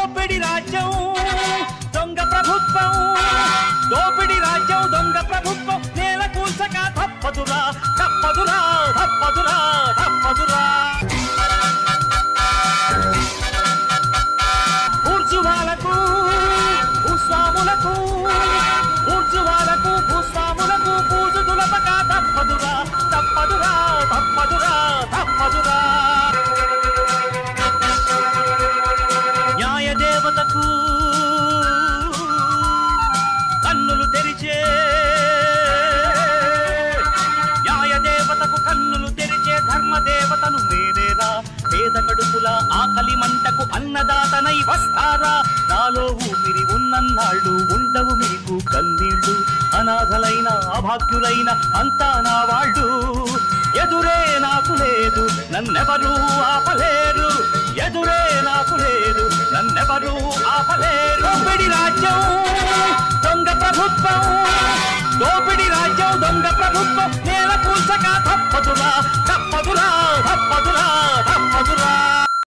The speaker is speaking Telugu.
దోపిడి రాజ్యం దొంగ ప్రభుత్వం, దోపిడి రాజ్యం దొంగ ప్రభుత్వం నేల కూల్చక తప్పదురా తప్పదురా తప్పదురా తప్పదురా. ఊర్జువాలకు భూస్వాములకు, ఊర్జువాలకు భూస్వాములకు పూజ దులపక తప్పదురా తప్పదురా తప్పదురా తప్పదురా. న్యాయ దేవతకు కన్నులు తెరిచే, న్యాయ దేవతకు కన్నులు తెరిచే ధర్మదేవతను నేనేరా. పేద కడుపుల ఆకలి మంటకు అన్నదాతనై వస్తారా. నాలో ఊపిరి ఉన్నన్నాళ్ళు ఉండవు మీకు కన్నీళ్లు. అనాథలైన అభాగ్యులైన అంతా నా వాళ్ళు. ఎదురే నాకు లేదు నన్నెవరూ ఆపలేరు, ఎదురే నాకు లేదు నన్నెవరూ ఆపలేరు. దోపిడి రాజ్యం దొంగ ప్రభుత్వం, దోపిడి రాజ్యం దొంగ ప్రభుత్వం నేల కూల్చక తప్పదురా